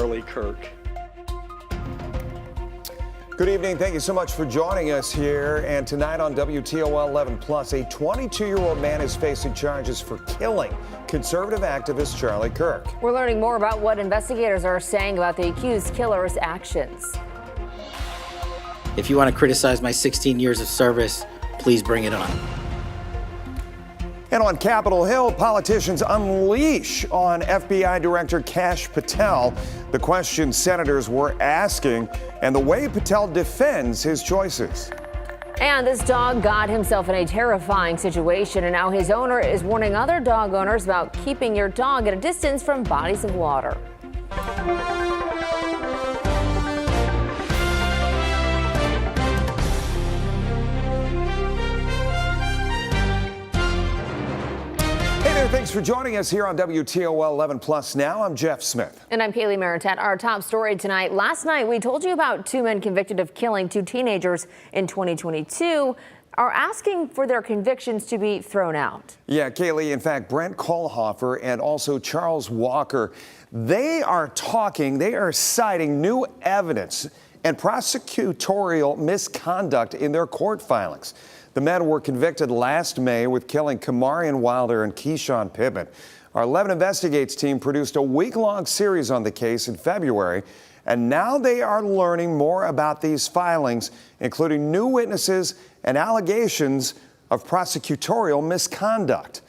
Charlie Kirk. Good evening. Thank you so much for joining us here. And tonight on WTOL 11 Plus, a 22-year-old man is facing charges for killing conservative activist Charlie Kirk. We're learning more about what investigators are saying about the accused killer's actions. If you want to criticize my 16 years of service, please bring it on. And on Capitol Hill, politicians unleash on FBI Director Kash Patel the questions senators were asking and the way Patel defends his choices. And this dog got himself in a terrifying situation, and now his owner is warning other dog owners about keeping your dog at a distance from bodies of water. Thanks for joining us here on WTOL 11 Plus. Now I'm Jeff Smith. And I'm Kaylee Maritat. Our top story tonight. Last night, we told you about two men convicted of killing two teenagers in 2022 are asking for their convictions to be thrown out. Yeah, Kaylee, in fact, Brent Kohlhofer and also Charles Walker, they are citing new evidence and prosecutorial misconduct in their court filings. The men were convicted last May with killing Kamarion Wilder and Keyshawn Pittman. Our 11 Investigates team produced a week-long series on the case in February, and now they are learning more about these filings, including new witnesses and allegations of prosecutorial misconduct.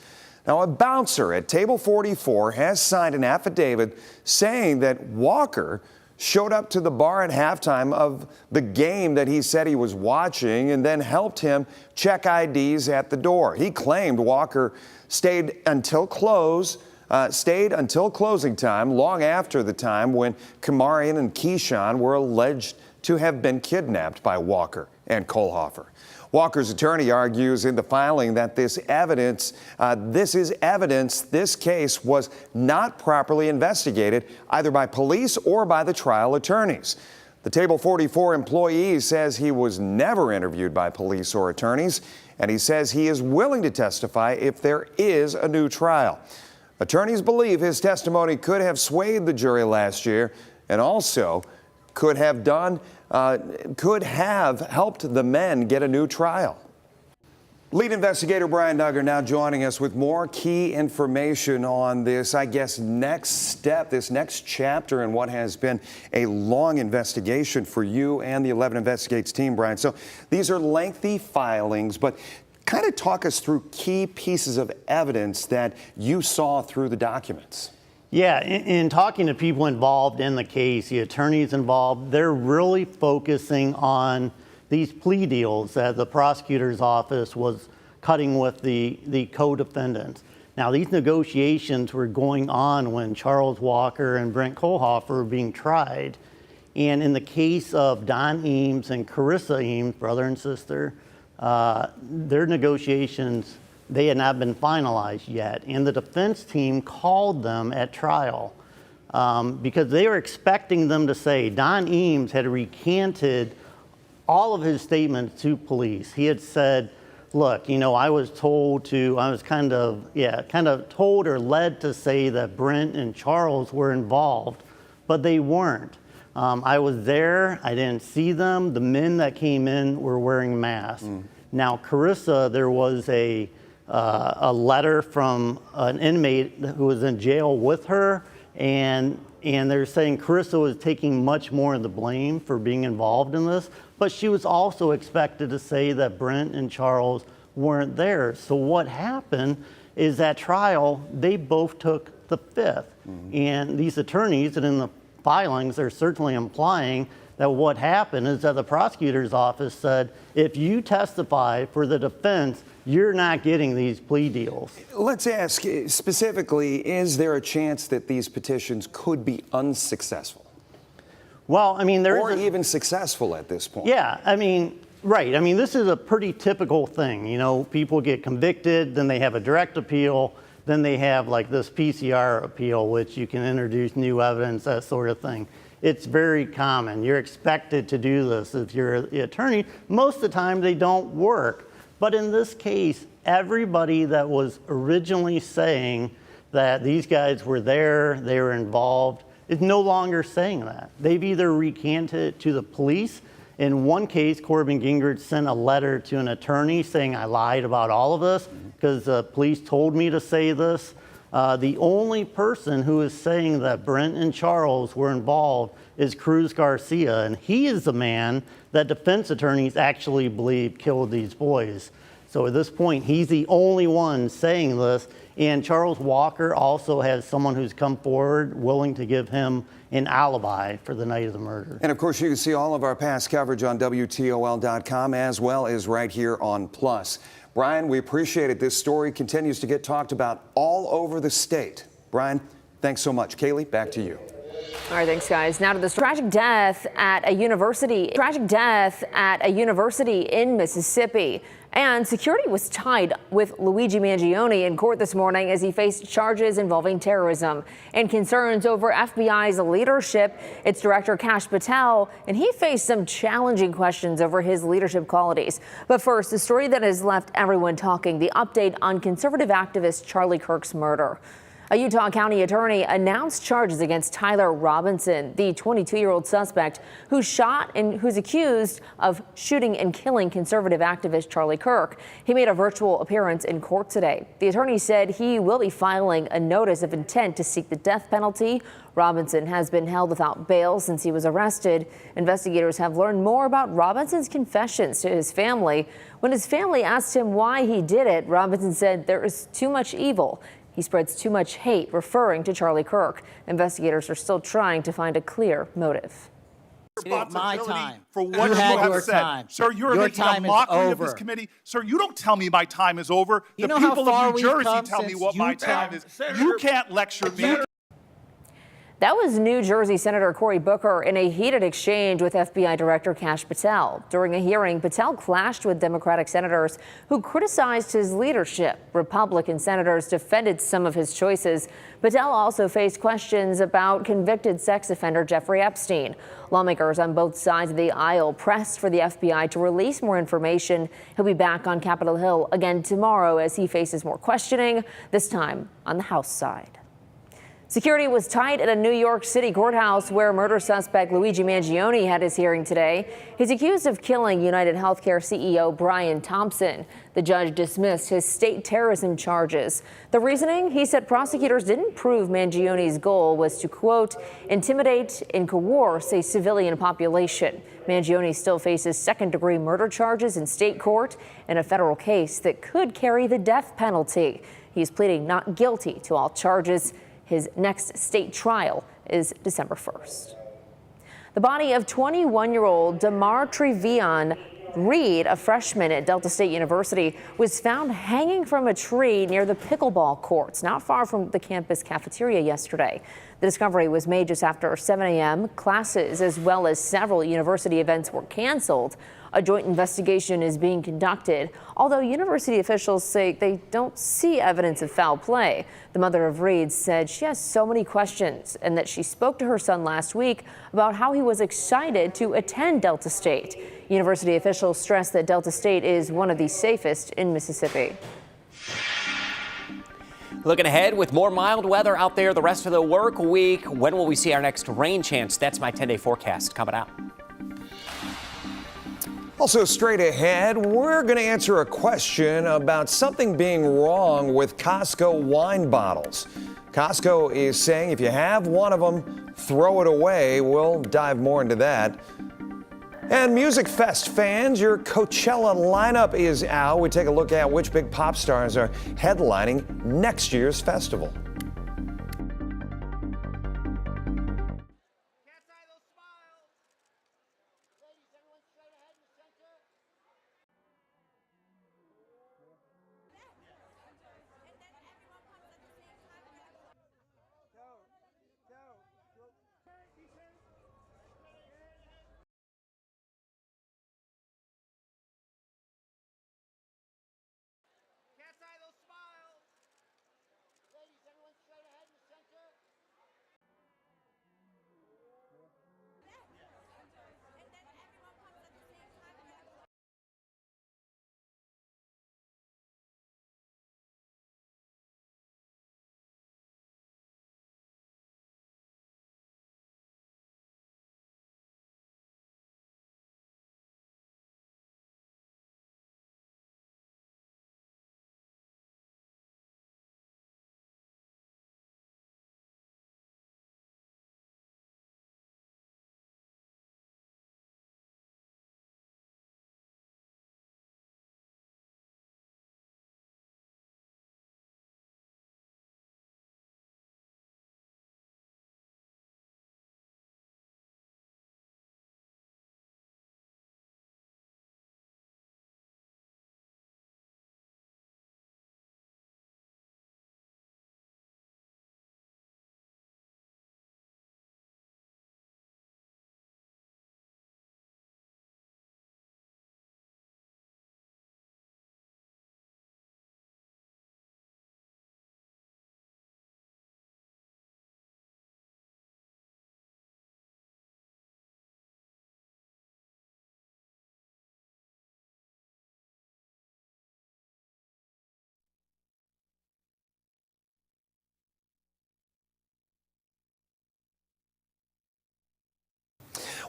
Now, a bouncer at Table 44 has signed an affidavit saying that Walker showed up to the bar at halftime of the game that he said he was watching and then helped him check IDs at the door. He claimed Walker stayed until closing time, long after the time when Kamarion and Keyshawn were alleged to have been kidnapped by Walker and Kohlhofer. Walker's attorney argues in the filing that this case was not properly investigated either by police or by the trial attorneys. The Table 44 employee says he was never interviewed by police or attorneys, and he says he is willing to testify if there is a new trial. Attorneys believe his testimony could have swayed the jury last year and also could have helped the men get a new trial. Lead investigator Brian Duggar now joining us with more key information on this, next step, this next chapter in what has been a long investigation for you and the 11 Investigates team, Brian. So these are lengthy filings, but kind of talk us through key pieces of evidence that you saw through the documents. Yeah, in talking to people involved in the case, the attorneys involved, they're really focusing on these plea deals that the prosecutor's office was cutting with the co-defendants. Now, these negotiations were going on when Charles Walker and Brent Kohlhofer were being tried. And in the case of Don Eames and Carissa Eames, brother and sister, their negotiations, they had not been finalized yet, and the defense team called them at trial because they were expecting them to say Don Eames had recanted all of his statements to police. He had said, look, I was told kind of told or led to say that Brent and Charles were involved, but they weren't. I was there, I didn't see them. The men that came in were wearing masks. Now, Carissa, there was a letter from an inmate who was in jail with her, and they're saying Carissa was taking much more of the blame for being involved in this, but she was also expected to say that Brent and Charles weren't there. So what happened is at trial, they both took the fifth. And these attorneys, and in the filings, are certainly implying that what happened is that the prosecutor's office said, if you testify for the defense, you're not getting these plea deals. Let's ask specifically, is there a chance that these petitions could be unsuccessful? Well, or even successful at this point? Yeah, right. This is a pretty typical thing. People get convicted, then they have a direct appeal, then they have like this PCR appeal, which you can introduce new evidence, that sort of thing. It's very common. You're expected to do this if you're an attorney. Most of the time, they don't work. But in this case, everybody that was originally saying that these guys were there, they were involved, is no longer saying that. They've either recanted it to the police. In one case, Corbin Gingrich sent a letter to an attorney saying, I lied about all of this because the police told me to say this. The only person who is saying that Brent and Charles were involved is Cruz Garcia, and he is the man that defense attorneys actually believe killed these boys. So at this point, he's the only one saying this, and Charles Walker also has someone who's come forward willing to give him an alibi for the night of the murder. And of course, you can see all of our past coverage on WTOL.com as well as right here on Plus. Brian, we appreciate it. This story continues to get talked about all over the state. Brian, thanks so much. Kaylee, back to you. All right, thanks, guys. Now to this tragic death at a university in Mississippi. And security was tied with Luigi Mangione in court this morning as he faced charges involving terrorism and concerns over FBI's leadership. It's Director Kash Patel, and he faced some challenging questions over his leadership qualities. But first, the story that has left everyone talking, the update on conservative activist Charlie Kirk's murder. A Utah County attorney announced charges against Tyler Robinson, the 22-year-old suspect who shot and who's accused of shooting and killing conservative activist Charlie Kirk. He made a virtual appearance in court today. The attorney said he will be filing a notice of intent to seek the death penalty. Robinson has been held without bail since he was arrested. Investigators have learned more about Robinson's confessions to his family. When his family asked him why he did it, Robinson said there is too much evil. He spreads too much hate, referring to Charlie Kirk. Investigators are still trying to find a clear motive. It is my time. For what you have your said. time. Sir, you're your making time a mockery is of this over. committee. Sir, you don't tell me my time is over. You the know how people far of New we've Jersey come tell me since what my Utah? time is. You can't lecture me. That was New Jersey Senator Cory Booker in a heated exchange with FBI Director Kash Patel. During a hearing, Patel clashed with Democratic senators who criticized his leadership. Republican senators defended some of his choices. Patel also faced questions about convicted sex offender Jeffrey Epstein. Lawmakers on both sides of the aisle pressed for the FBI to release more information. He'll be back on Capitol Hill again tomorrow as he faces more questioning, this time on the House side. Security was tight at a New York City courthouse where murder suspect Luigi Mangione had his hearing today. He's accused of killing United Healthcare CEO Brian Thompson. The judge dismissed his state terrorism charges. The reasoning, he said prosecutors didn't prove Mangione's goal was to, quote, intimidate and coerce a civilian population. Mangione still faces second-degree murder charges in state court and a federal case that could carry the death penalty. He's pleading not guilty to all charges. His next state trial is December 1st. The body of 21-year-old Damar Trevion Reed, a freshman at Delta State University, was found hanging from a tree near the pickleball courts, not far from the campus cafeteria yesterday. The discovery was made just after 7 a.m. Classes as well as several university events were canceled. A joint investigation is being conducted, although university officials say they don't see evidence of foul play. The mother of Reed said she has so many questions and that she spoke to her son last week about how he was excited to attend Delta State. University officials stress that Delta State is one of the safest in Mississippi. Looking ahead with more mild weather out there the rest of the work week. When will we see our next rain chance? That's my 10-day forecast coming out. Also straight ahead, we're going to answer a question about something being wrong with Costco wine bottles. Costco is saying if you have one of them, throw it away. We'll dive more into that. And Music Fest fans, your Coachella lineup is out. We take a look at which big pop stars are headlining next year's festival.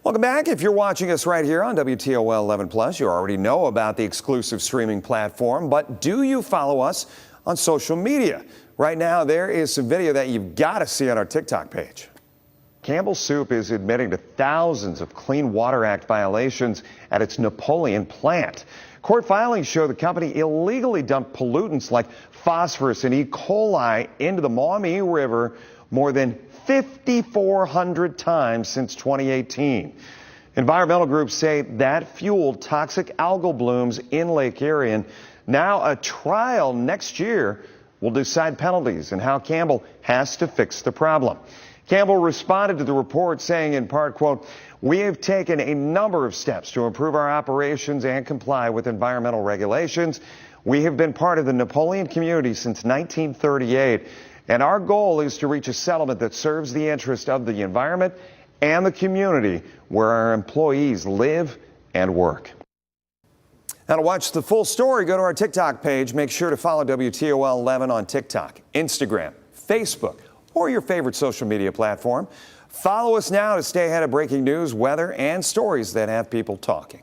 Welcome back. If you're watching us right here on WTOL 11 Plus, you already know about the exclusive streaming platform, but do you follow us on social media? Right now, there is some video that you've got to see on our TikTok page. Campbell Soup is admitting to thousands of Clean Water Act violations at its Napoleon plant. Court filings show the company illegally dumped pollutants like phosphorus and E. coli into the Maumee River more than 5,400 times since 2018. Environmental groups say that fueled toxic algal blooms in Lake Erie. And now a trial next year will decide penalties and how Campbell has to fix the problem. Campbell responded to the report saying in part, quote, "We have taken a number of steps to improve our operations and comply with environmental regulations. We have been part of the Napoleon community since 1938, and our goal is to reach a settlement that serves the interest of the environment and the community where our employees live and work." Now, to watch the full story, go to our TikTok page. Make sure to follow WTOL 11 on TikTok, Instagram, Facebook, or your favorite social media platform. Follow us now to stay ahead of breaking news, weather, and stories that have people talking.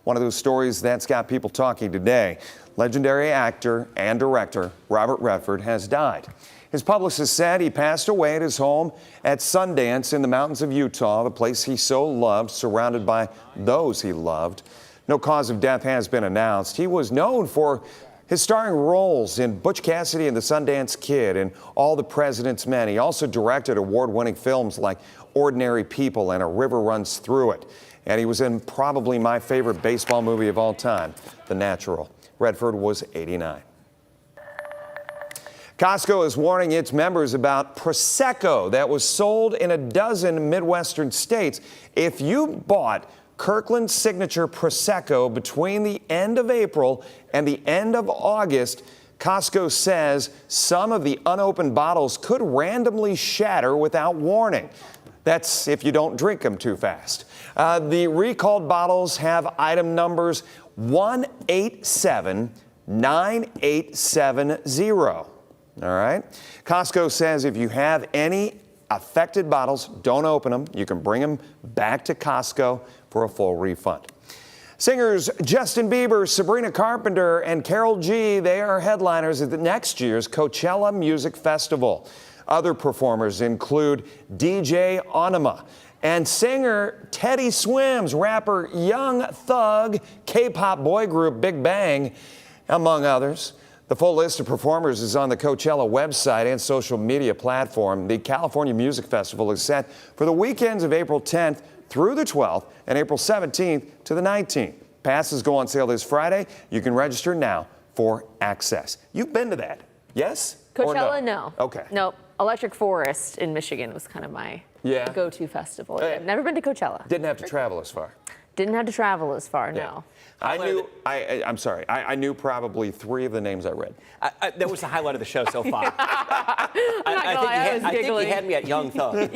One of those stories that's got people talking today, legendary actor and director Robert Redford has died. His publicist said he passed away at his home at Sundance in the mountains of Utah, the place he so loved, surrounded by those he loved. No cause of death has been announced. He was known for his starring roles in Butch Cassidy and the Sundance Kid and All the President's Men. He also directed award-winning films like Ordinary People and A River Runs Through It. And he was in probably my favorite baseball movie of all time, The Natural. Redford was 89. Costco is warning its members about Prosecco that was sold in a dozen Midwestern states. If you bought Kirkland's Signature Prosecco between the end of April and the end of August, Costco says some of the unopened bottles could randomly shatter without warning. That's if you don't drink them too fast. The recalled bottles have item numbers 1879870. All right. Costco says if you have any affected bottles, don't open them. You can bring them back to Costco for a full refund. Singers Justin Bieber, Sabrina Carpenter, and Karol G, they are headliners at the next year's Coachella Music Festival. Other performers include DJ Onima and singer Teddy Swims, rapper Young Thug, K-pop boy group Big Bang, among others. The full list of performers is on the Coachella website and social media platform. The California Music Festival is set for the weekends of April 10th through the 12th and April 17th to the 19th. Passes go on sale this Friday. You can register now for access. You've been to that, yes? Coachella, no. Okay. No, Electric Forest in Michigan was kind of my go-to festival. I've never been to Coachella. Didn't have to travel as far. Didn't have to travel as far, no. I'm sorry. I knew probably 3 of the names I read. That was the highlight of the show so far. I think you had me at Young Thug.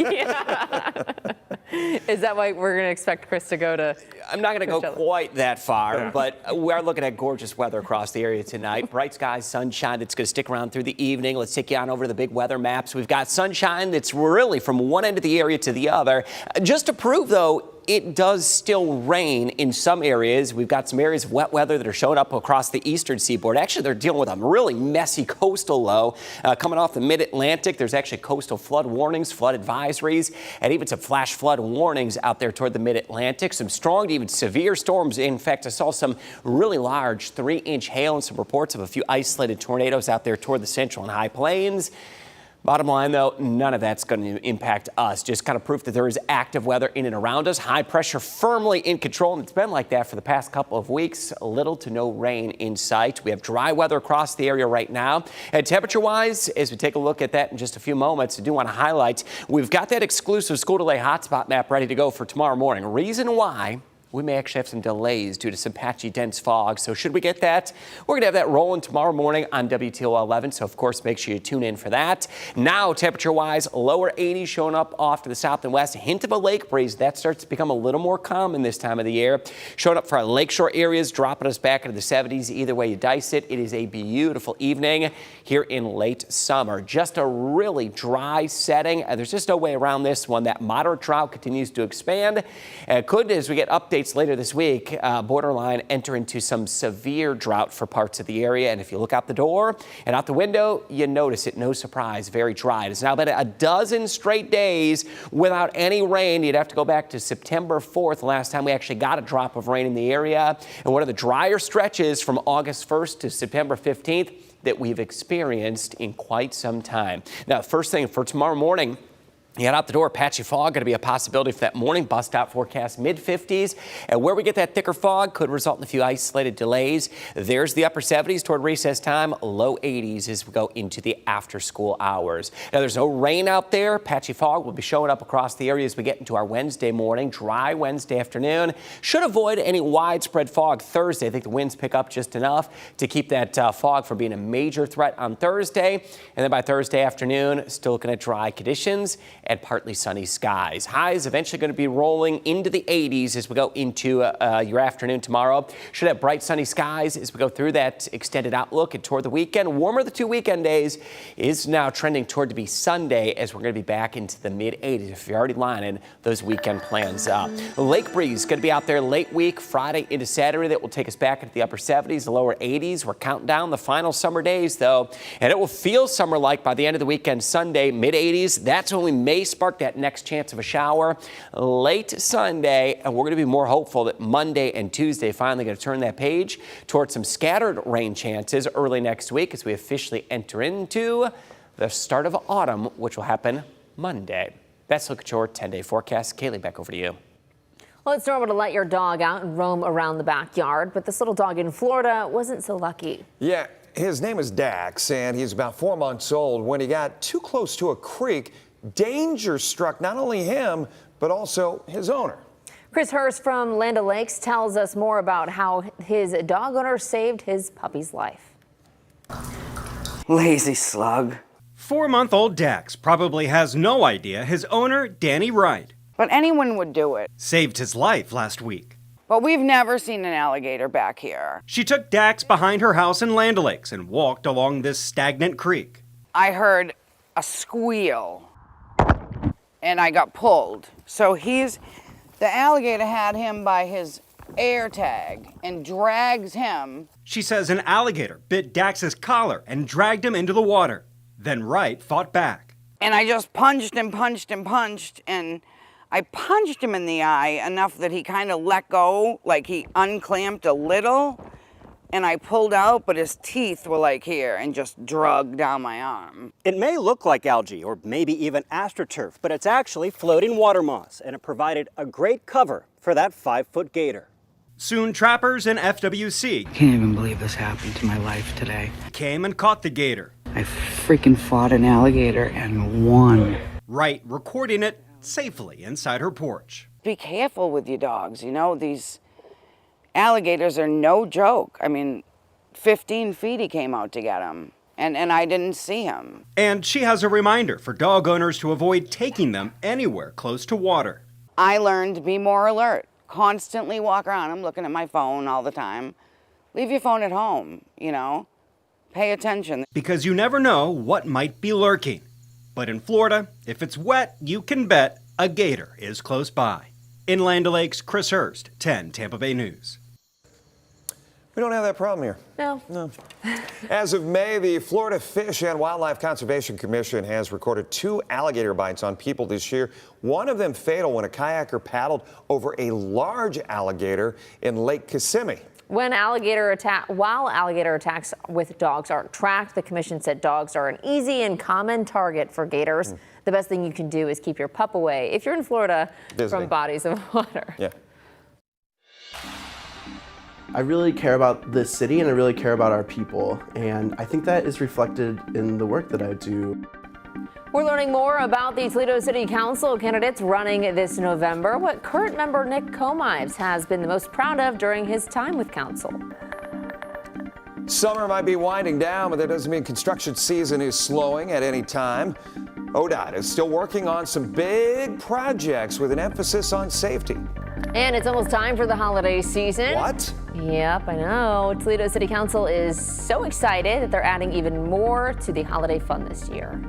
Is that why we're going to expect Chris to go to? I'm not going to go quite that far, but we are looking at gorgeous weather across the area tonight. Bright skies, sunshine that's going to stick around through the evening. Let's take you on over to the big weather maps. We've got sunshine that's really from one end of the area to the other. Just to prove, though, it does still rain in some areas. We've got some areas of wet weather that are showing up across the eastern seaboard. Actually, they're dealing with a really messy coastal low coming off the mid-Atlantic. There's actually coastal flood warnings, flood advisories, and even some flash flood warnings out there toward the mid-Atlantic. Some strong to even severe storms. In fact, I saw some really large 3-inch hail and some reports of a few isolated tornadoes out there toward the central and high plains. Bottom line, though, none of that's going to impact us. Just kind of proof that there is active weather in and around us. High pressure firmly in control, and it's been like that for the past couple of weeks. Little to no rain in sight. We have dry weather across the area right now. And temperature-wise, as we take a look at that in just a few moments, I do want to highlight we've got that exclusive school delay hotspot map ready to go for tomorrow morning. Reason why we may actually have some delays due to some patchy dense fog. So should we get that, we're going to have that rolling tomorrow morning on WTOL 11. So of course, make sure you tune in for that. Now, temperature-wise, lower 80s showing up off to the south and west. A hint of a lake breeze. That starts to become a little more common this time of the year. Showing up for our lakeshore areas, dropping us back into the 70s. Either way you dice it, it is a beautiful evening here in late summer. Just a really dry setting. There's just no way around this one. That moderate drought continues to expand. Could, as we get updates later this week, borderline enter into some severe drought for parts of the area. And if you look out the door and out the window, you notice it. No surprise, very dry. It's now been a dozen straight days without any rain. You'd have to go back to September 4th, last time we actually got a drop of rain in the area. And one of the drier stretches from August 1st to September 15th that we've experienced in quite some time. Now, first thing for tomorrow morning, you head out the door, patchy fog going to be a possibility for that morning. Bust out forecast mid-50s. And where we get that thicker fog could result in a few isolated delays. There's the upper 70s toward recess time, low 80s as we go into the after-school hours. Now, there's no rain out there. Patchy fog will be showing up across the area as we get into our Wednesday morning. Dry Wednesday afternoon. Should avoid any widespread fog Thursday. I think the winds pick up just enough to keep that fog from being a major threat on Thursday. And then by Thursday afternoon, still looking at dry conditions and partly sunny skies. Highs eventually going to be rolling into the 80s as we go into your afternoon tomorrow. Should have bright sunny skies as we go through that extended outlook and toward the weekend. Warmer the 2 weekend days is now trending toward to be Sunday as we're going to be back into the mid 80s if you're already lining those weekend plans up. Lake breeze going to be out there late week, Friday into Saturday. That will take us back into the upper 70s, the lower 80s. We're counting down the final summer days though, and it will feel summer-like by the end of the weekend Sunday, mid 80s. That's when we may spark that next chance of a shower late Sunday, and we're going to be more hopeful that Monday and Tuesday finally going to turn that page towards some scattered rain chances early next week as we officially enter into the start of autumn, which will happen Monday. That's a look at your 10-day forecast. Kaylee, back over to you. Well, it's normal to let your dog out and roam around the backyard, but this little dog in Florida wasn't so lucky. Yeah, his name is Dax, and he's about 4 months old. When he got too close to a creek, danger struck not only him, but also his owner. Chris Hurst from Land O'Lakes tells us more about how his dog owner saved his puppy's life. Lazy slug. 4-month-old Dax probably has no idea his owner, Danny Wright, But anyone would do it. saved his life last week. But we've never seen an alligator back here. She took Dax behind her house in Land O'Lakes and walked along this stagnant creek. I heard a squeal and I got pulled. So the alligator had him by his air tag and drags him. She says an alligator bit Dax's collar and dragged him into the water. Then Wright fought back. And I just punched and punched and punched, and I punched him in the eye enough that he kind of let go, like he unclamped a little, and I pulled out, but his teeth were like here and just drug down my arm. It may look like algae or maybe even astroturf, but it's actually floating water moss, and it provided a great cover for that 5-foot gator. Soon trappers and FWC Can't even believe this happened to my life today. came and caught the gator. I freaking fought an alligator and won. Wright recording it safely inside her porch. Be careful with your dogs, you know, these alligators are no joke. I mean, 15 feet he came out to get him, and I didn't see him. And she has a reminder for dog owners to avoid taking them anywhere close to water. I learned to be more alert. Constantly walk around. I'm looking at my phone all the time. Leave your phone at home, you know. Pay attention. Because you never know what might be lurking. But in Florida, if it's wet, you can bet a gator is close by. In Land O'Lakes, Chris Hurst, 10 Tampa Bay News. We don't have that problem here. No. As of May, the Florida Fish and Wildlife Conservation Commission has recorded 2 alligator bites on people this year. One of them fatal when a kayaker paddled over a large alligator in Lake Kissimmee. While alligator attacks with dogs aren't tracked, the commission said dogs are an easy and common target for gators. The best thing you can do is keep your pup away if you're in Florida from bodies of water. Yeah. I really care about this city and I really care about our people, and I think that is reflected in the work that I do. We're learning more about the Toledo City Council candidates running this November, what current member Nick Comives has been the most proud of during his time with council. Summer might be winding down, but that doesn't mean construction season is slowing at any time. ODOT is still working on some big projects with an emphasis on safety. And it's almost time for the holiday season. What? Yep, I know. Toledo City Council is so excited that they're adding even more to the holiday fun this year.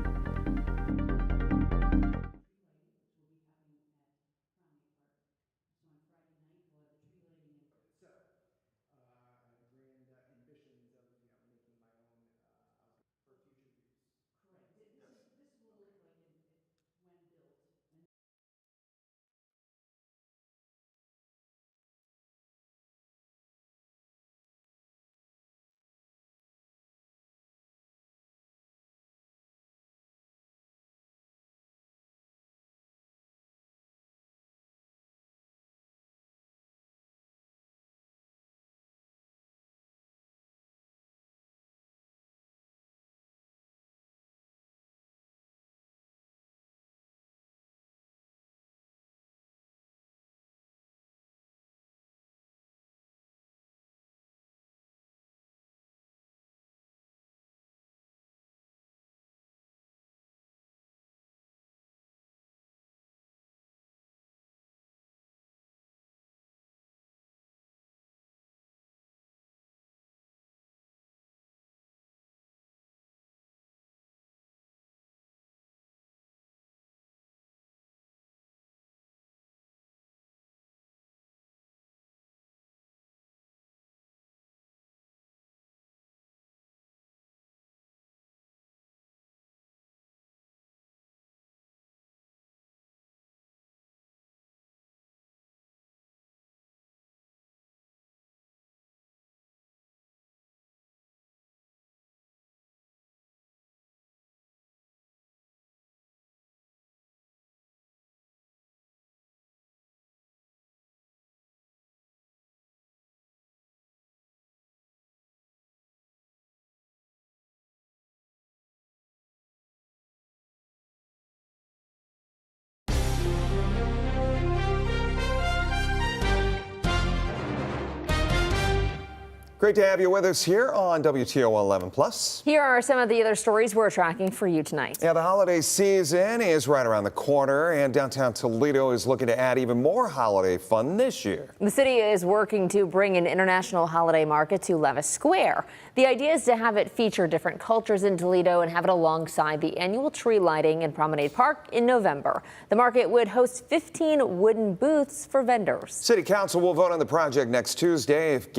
Great to have you with us here on WTOL 11 Plus. Here are some of the other stories we're tracking for you tonight. Yeah, the holiday season is right around the corner, and downtown Toledo is looking to add even more holiday fun this year. The city is working to bring an international holiday market to Levis Square. The idea is to have it feature different cultures in Toledo and have it alongside the annual tree lighting in Promenade Park in November. The market would host 15 wooden booths for vendors. City Council will vote on the project next Tuesday. If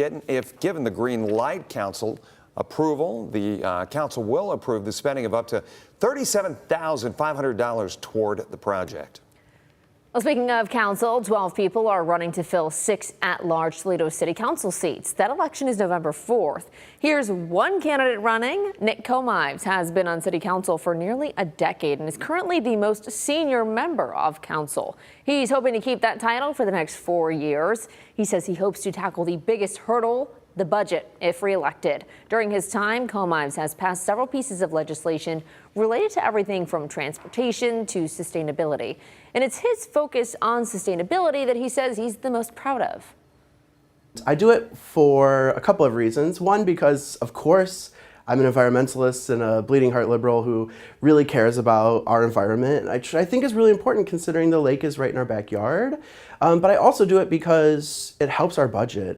given the green light council approval, the council will approve the spending of up to $37,500 toward the project. Well, speaking of council, 12 people are running to fill 6 at-large Toledo City Council seats. That election is November 4th. Here's one candidate running. Nick Comives has been on City Council for nearly a decade and is currently the most senior member of council. He's hoping to keep that title for the next 4 years. He says he hopes to tackle the biggest hurdle, the budget, if reelected. During his time, Comives has passed several pieces of legislation related to everything from transportation to sustainability. And it's his focus on sustainability that he says he's the most proud of. I do it for a couple of reasons. One, because of course, I'm an environmentalist and a bleeding heart liberal who really cares about our environment, which I think is really important considering the lake is right in our backyard. But I also do it because it helps our budget.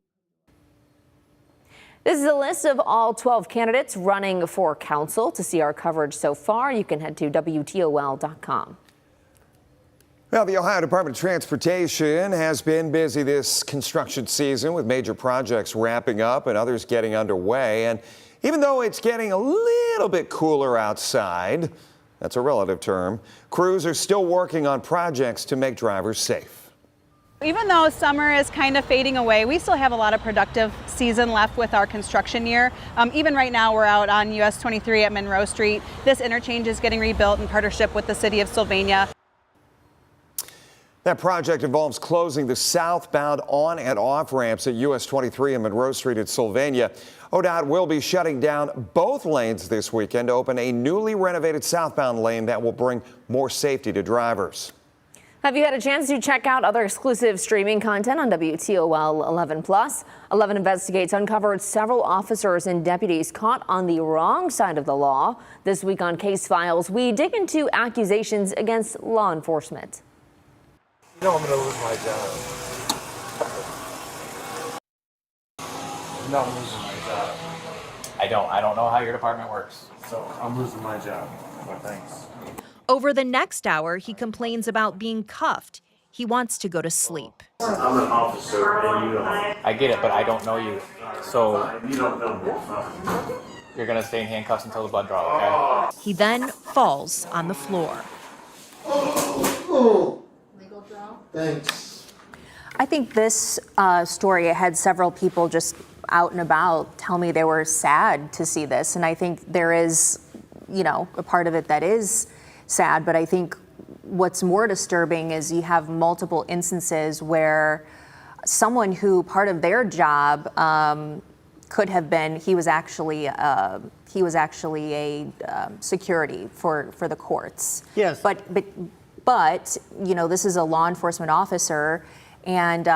This is a list of all 12 candidates running for council. To see our coverage so far, you can head to WTOL.com. Well, the Ohio Department of Transportation has been busy this construction season with major projects wrapping up and others getting underway. And even though it's getting a little bit cooler outside, that's a relative term, crews are still working on projects to make drivers safe. Even though summer is kind of fading away, we still have a lot of productive season left with our construction year. Even right now, we're out on US 23 at Monroe Street. This interchange is getting rebuilt in partnership with the city of Sylvania. That project involves closing the southbound on and off ramps at US 23 and Monroe Street at Sylvania. ODOT will be shutting down both lanes this weekend to open a newly renovated southbound lane that will bring more safety to drivers. Have you had a chance to check out other exclusive streaming content on WTOL 11+? 11 Investigates uncovered several officers and deputies caught on the wrong side of the law. This week on Case Files, we dig into accusations against law enforcement. You know I'm going to lose my job. No, I'm losing my job. I don't know how your department works. So I'm losing my job. But thanks. Over the next hour, he complains about being cuffed. He wants to go to sleep. I'm an officer and you don't. I get it, but I don't know you. So You don't know me. you're going to stay in handcuffs until the blood draw, okay? He then falls on the floor. Legal draw? Thanks. I think this story had several people just out and about tell me they were sad to see this. And I think there is, a part of it that is sad. But I think what's more disturbing is you have multiple instances where someone who part of their job could have been, he was actually a security for the courts. Yes. But this is a law enforcement officer and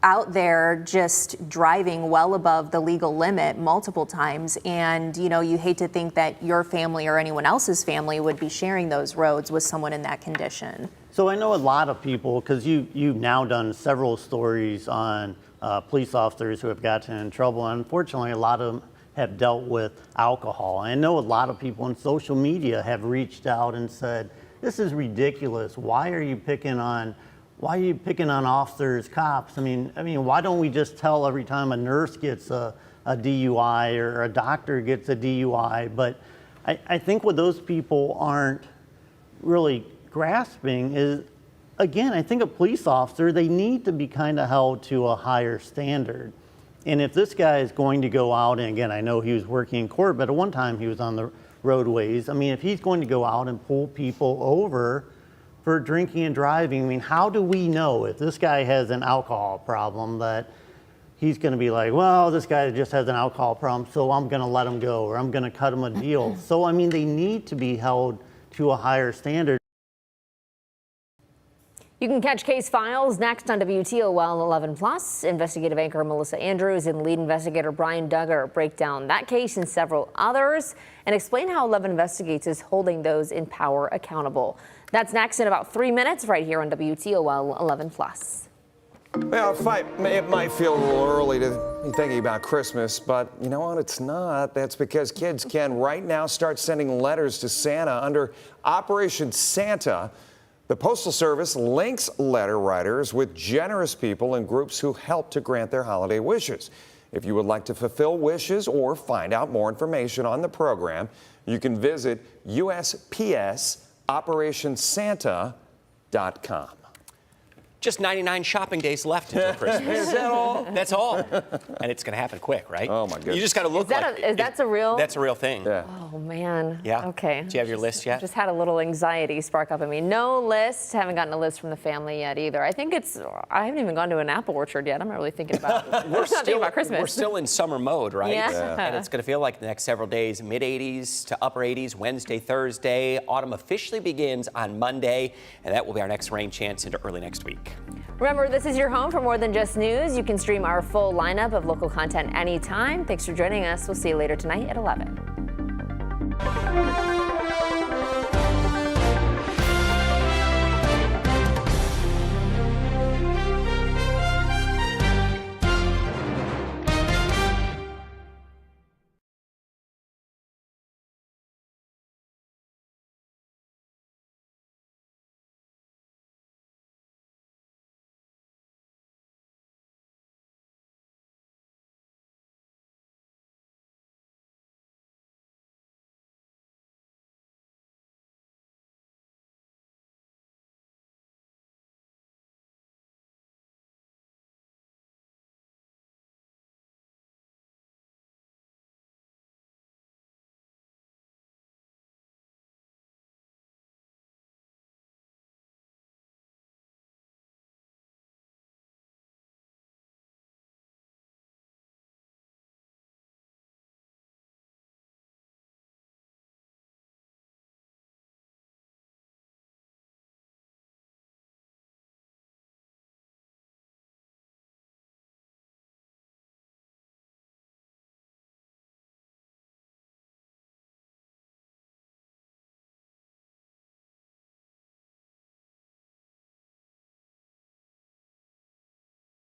out there just driving well above the legal limit multiple times. And, you hate to think that your family or anyone else's family would be sharing those roads with someone in that condition. So I know a lot of people, because you've now done several stories on police officers who have gotten in trouble. And unfortunately, a lot of them have dealt with alcohol. I know a lot of people on social media have reached out and said, this is ridiculous. Why are you picking on officers, cops? I mean, why don't we just tell every time a nurse gets a DUI or a doctor gets a DUI? But I think what those people aren't really grasping is, again, I think a police officer, they need to be kind of held to a higher standard. And if this guy is going to go out, and again, I know he was working in court, but at one time he was on the roadways. I mean, if he's going to go out and pull people over for drinking and driving, how do we know if this guy has an alcohol problem that he's going to be like, well, this guy just has an alcohol problem, so I'm going to let him go, or I'm going to cut him a deal. So, they need to be held to a higher standard. You can catch Case Files next on WTOL 11+. Investigative anchor Melissa Andrews and lead investigator Brian Duggar break down that case and several others and explain how 11 Investigates is holding those in power accountable. That's next in about 3 minutes right here on WTOL 11+. Well, it might feel a little early to be thinking about Christmas, but you know what? It's not. That's because kids can right now start sending letters to Santa under Operation Santa. The Postal Service links letter writers with generous people and groups who help to grant their holiday wishes. If you would like to fulfill wishes or find out more information on the program, you can visit USPSOperationSanta.com. Just 99 shopping days left until Christmas. Is that all? That's all. And it's going to happen quick, right? Oh, my goodness. You just got to look That's a real? That's a real thing. Yeah. Oh, man. Yeah. Okay. Do you have your list yet? Just had a little anxiety spark up in me. No list. Haven't gotten a list from the family yet either. I haven't even gone to an apple orchard yet. I'm not really thinking about thinking about Christmas. We're still in summer mode, right? Yeah. And it's going to feel like the next several days, mid-80s to upper 80s, Wednesday, Thursday. Autumn officially begins on Monday, and that will be our next rain chance into early next week. Remember, this is your home for more than just news. You can stream our full lineup of local content anytime. Thanks for joining us. We'll see you later tonight at 11.